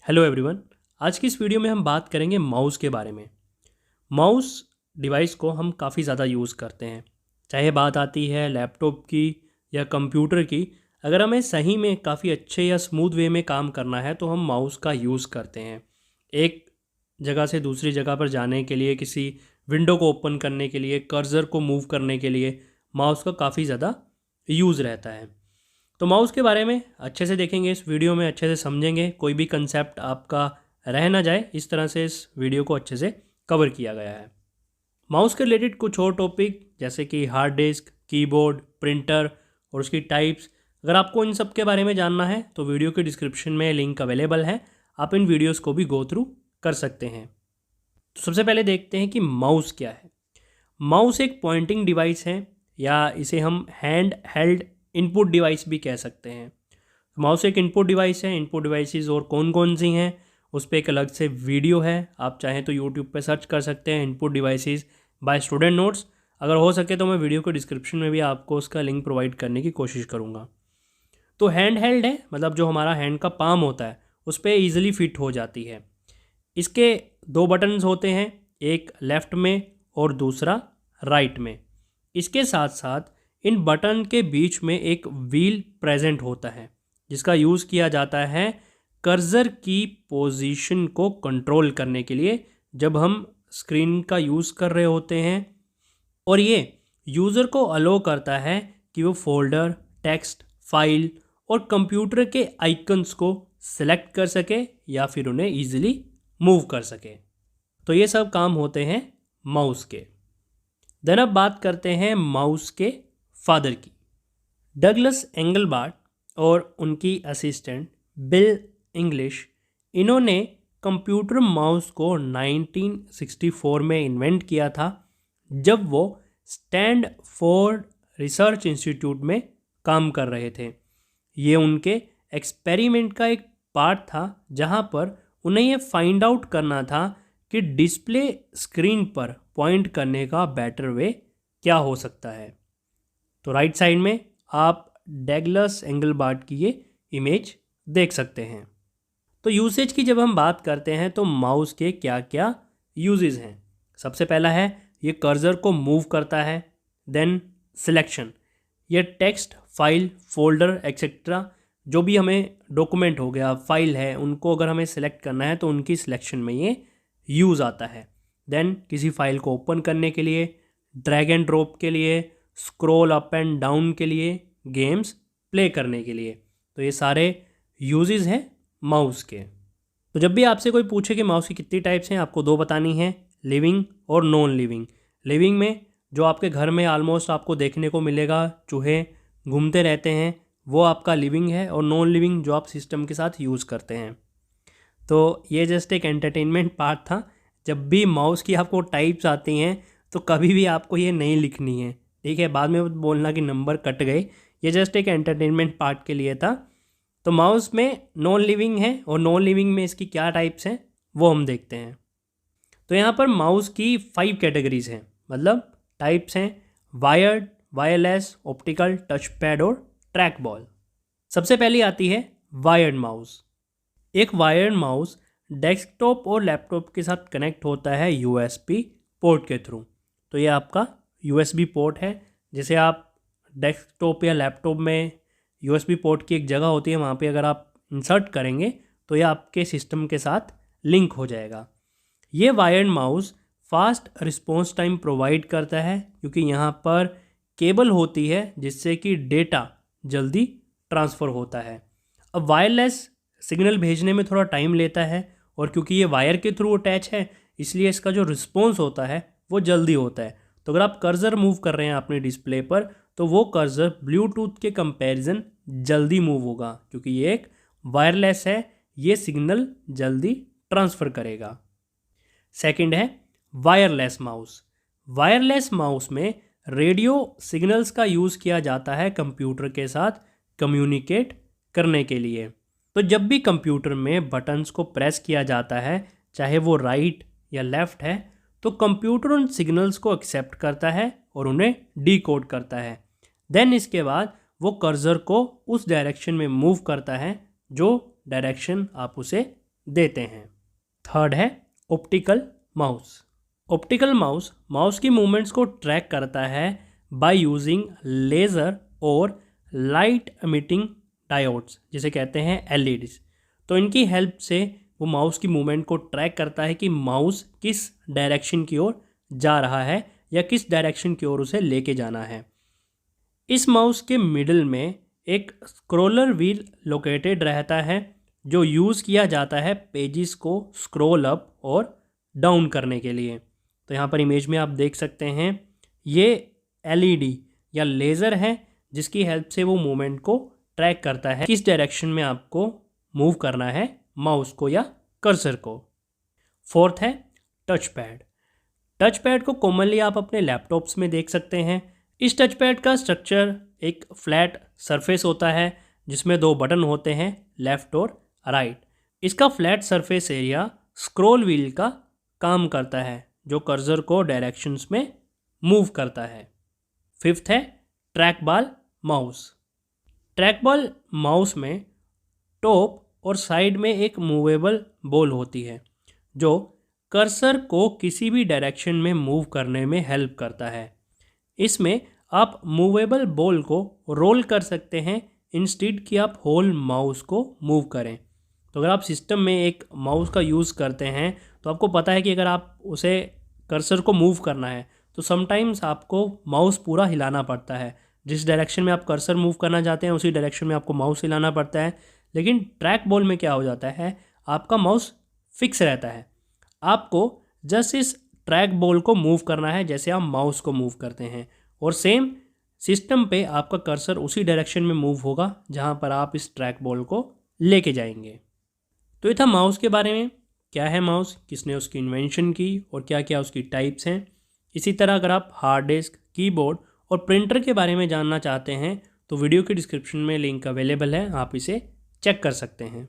Hello everyone. आज की इस वीडियो में हम बात करेंगे माउस के बारे में। माउस डिवाइस को हम काफ़ी ज़्यादा यूज़ करते हैं, चाहे बात आती है लैपटॉप की या कंप्यूटर की। अगर हमें सही में काफ़ी अच्छे या स्मूथ वे में काम करना है तो हम माउस का यूज़ करते हैं। एक जगह से दूसरी जगह पर जाने के लिए, किसी विंडो को ओपन करने के लिए, कर्सर को मूव करने के लिए माउस का काफ़ी ज़्यादा यूज़ रहता है। तो माउस के बारे में अच्छे से देखेंगे, इस वीडियो में अच्छे से समझेंगे, कोई भी कंसेप्ट आपका रह ना जाए, इस तरह से इस वीडियो को अच्छे से कवर किया गया है। माउस के रिलेटेड कुछ और टॉपिक जैसे कि हार्ड डिस्क, कीबोर्ड, प्रिंटर और उसकी टाइप्स, अगर आपको इन सब के बारे में जानना है तो वीडियो के डिस्क्रिप्शन में लिंक अवेलेबल है, आप इन वीडियोस को भी गो थ्रू कर सकते हैं। तो सबसे पहले देखते हैं कि माउस क्या है। माउस एक पॉइंटिंग डिवाइस है या इसे हम हैंड हेल्ड इनपुट डिवाइस भी कह सकते हैं। माउस एक इनपुट डिवाइस है। इनपुट डिवाइसेस और कौन कौन सी हैं उस पर एक अलग से वीडियो है, आप चाहें तो यूट्यूब पे सर्च कर सकते हैं, input devices by student notes. अगर हो सके तो मैं वीडियो के डिस्क्रिप्शन में भी आपको उसका लिंक प्रोवाइड करने की कोशिश करूँगा। तो हैंड हेल्ड है, मतलब जो हमारा हैंड का पाम होता है उस पर ईजिली फिट हो जाती है। इसके दो बटन्स होते हैं, एक लेफ़्ट में और दूसरा राइट में। इसके साथ साथ इन बटन के बीच में एक व्हील प्रेजेंट होता है जिसका यूज़ किया जाता है कर्सर की पोजीशन को कंट्रोल करने के लिए जब हम स्क्रीन का यूज़ कर रहे होते हैं। और ये यूज़र को अलो करता है कि वो फोल्डर, टेक्स्ट, फाइल और कंप्यूटर के आइकन्स को सिलेक्ट कर सके या फिर उन्हें ईजिली मूव कर सके। तो ये सब काम होते हैं माउस के। देन अब बात करते हैं माउस के फादर की। डगलस एंगलबार्ट और उनकी असिस्टेंट बिल इंग्लिश, इन्होंने कंप्यूटर माउस को 1964 में इन्वेंट किया था जब वो स्टैनफोर्ड रिसर्च इंस्टीट्यूट में काम कर रहे थे। ये उनके एक्सपेरिमेंट का एक पार्ट था जहाँ पर उन्हें ये फाइंड आउट करना था कि डिस्प्ले स्क्रीन पर पॉइंट करने का बेटर वे क्या हो सकता है। तो राइट साइड में आप डगलस एंगलबार्ट की ये इमेज देख सकते हैं। तो यूसेज की जब हम बात करते हैं तो माउस के क्या क्या यूजेस हैं। सबसे पहला है ये कर्सर को मूव करता है। देन सिलेक्शन, ये टेक्स्ट, फाइल, फोल्डर एक्सेट्रा जो भी हमें डॉक्यूमेंट हो गया, फाइल है, उनको अगर हमें सेलेक्ट करना है तो उनकी सिलेक्शन में ये यूज़ आता है। देन किसी फाइल को ओपन करने के लिए, ड्रैग एंड ड्रॉप के लिए, स्क्रॉल अप एंड डाउन के लिए, गेम्स प्ले करने के लिए। तो ये सारे यूजेस हैं माउस के। तो जब भी आपसे कोई पूछे कि माउस की कितनी टाइप्स हैं, आपको दो बतानी है, लिविंग और नॉन लिविंग। लिविंग में जो आपके घर में ऑलमोस्ट आपको देखने को मिलेगा, चूहे घूमते रहते हैं, वो आपका लिविंग है। और नॉन लिविंग जो आप सिस्टम के साथ यूज़ करते हैं। तो ये जस्ट एक एंटरटेनमेंट पार्ट था। जब भी माउस की आपको टाइप्स आती हैं तो कभी भी आपको ये नहीं लिखनी है, ठीक है? बाद में बोलना कि नंबर कट गए, ये जस्ट एक एंटरटेनमेंट पार्ट के लिए था। तो माउस में नॉन लिविंग है और नॉन लिविंग में इसकी क्या टाइप्स हैं वो हम देखते हैं। तो यहाँ पर माउस की 5 कैटेगरीज हैं, मतलब टाइप्स हैं: wired, wireless, optical, touch pad और ट्रैक बॉल। सबसे पहली आती है वायर्ड माउस। एक वायर्ड माउस डेस्कटॉप और लैपटॉप के साथ कनेक्ट होता है यूएसबी पोर्ट के थ्रू। तो ये आपका यूएसबी पोर्ट है, जिसे आप डेस्कटॉप या लैपटॉप में यूएसबी पोर्ट की एक जगह होती है, वहाँ पे अगर आप इंसर्ट करेंगे तो ये आपके सिस्टम के साथ लिंक हो जाएगा। ये wired mouse fast response time provide करता है क्योंकि यहाँ पर केबल होती है जिससे कि डेटा जल्दी ट्रांसफ़र होता है। अब वायरलेस सिग्नल भेजने में थोड़ा टाइम लेता है और क्योंकि ये वायर के थ्रू अटैच है इसलिए इसका जो रिस्पॉन्स होता है वो जल्दी होता है। तो अगर आप कर्सर मूव कर रहे हैं अपने डिस्प्ले पर तो वो कर्सर ब्लूटूथ के कंपैरिजन जल्दी मूव होगा क्योंकि ये एक वायरलेस है, ये सिग्नल जल्दी ट्रांसफ़र करेगा। सेकंड है वायरलेस माउस। वायरलेस माउस में रेडियो सिग्नल्स का यूज़ किया जाता है कंप्यूटर के साथ कम्युनिकेट करने के लिए। तो जब भी कंप्यूटर में बटन्स को प्रेस किया जाता है, चाहे वो राइट या लेफ़्ट है, तो कंप्यूटर उन सिग्नल्स को एक्सेप्ट करता है और उन्हें डीकोड करता है। देन इसके बाद वो कर्सर को उस डायरेक्शन में मूव करता है जो डायरेक्शन आप उसे देते हैं। थर्ड है optical mouse. Optical mouse mouse की मूवमेंट्स को ट्रैक करता है बाय यूजिंग लेज़र और लाइट एमिटिंग डायोड्स, जिसे कहते हैं एलईडीज। तो इनकी हेल्प से वो माउस की मूवमेंट को ट्रैक करता है कि माउस किस डायरेक्शन की ओर जा रहा है या किस डायरेक्शन की ओर उसे लेके जाना है। इस माउस के मिडल में एक स्क्रॉलर व्हील लोकेटेड रहता है जो यूज़ किया जाता है पेजेस को स्क्रॉल अप और डाउन करने के लिए। तो यहाँ पर इमेज में आप देख सकते हैं ये एलईडी या लेज़र है जिसकी हेल्प से वो मूवमेंट को ट्रैक करता है किस डायरेक्शन में आपको मूव करना है माउस को या कर्सर को। फोर्थ है टच पैड। टच पैड को कॉमनली आप अपने लैपटॉप्स में देख सकते हैं। इस टच पैड का स्ट्रक्चर एक फ्लैट सरफेस होता है जिसमें दो बटन होते हैं, लेफ़्ट और राइट। इसका flat surface area scroll wheel का काम करता है जो कर्सर को डायरेक्शंस में मूव करता है। फिफ्थ है track ball mouse. Track ball mouse में टॉप और साइड में एक मूवेबल बॉल होती है जो कर्सर को किसी भी डायरेक्शन में मूव करने में हेल्प करता है। इसमें आप मूवेबल बॉल को रोल कर सकते हैं इंस्टेड कि आप होल माउस को मूव करें। तो अगर आप सिस्टम में एक माउस का यूज़ करते हैं तो आपको पता है कि अगर आप उसे कर्सर को मूव करना है तो समटाइम्स आपको माउस पूरा हिलाना पड़ता है। जिस डायरेक्शन में आप कर्सर मूव करना चाहते हैं उसी डायरेक्शन में आपको माउस हिलाना पड़ता है। लेकिन ट्रैक बॉल में क्या हो जाता है, आपका माउस फिक्स रहता है। आपको जस्ट इस ट्रैक बॉल को मूव करना है जैसे आप माउस को मूव करते हैं और सेम सिस्टम पे आपका कर्सर उसी डायरेक्शन में मूव होगा जहाँ पर आप इस ट्रैक बॉल को लेके जाएंगे। तो ये था माउस के बारे में, क्या है माउस, किसने उसकी इन्वेंशन की और क्या क्या उसकी टाइप्स हैं। इसी तरह अगर आप हार्ड डिस्क, कीबोर्ड और प्रिंटर के बारे में जानना चाहते हैं तो वीडियो के डिस्क्रिप्शन में लिंक अवेलेबल है, आप इसे चेक कर सकते हैं।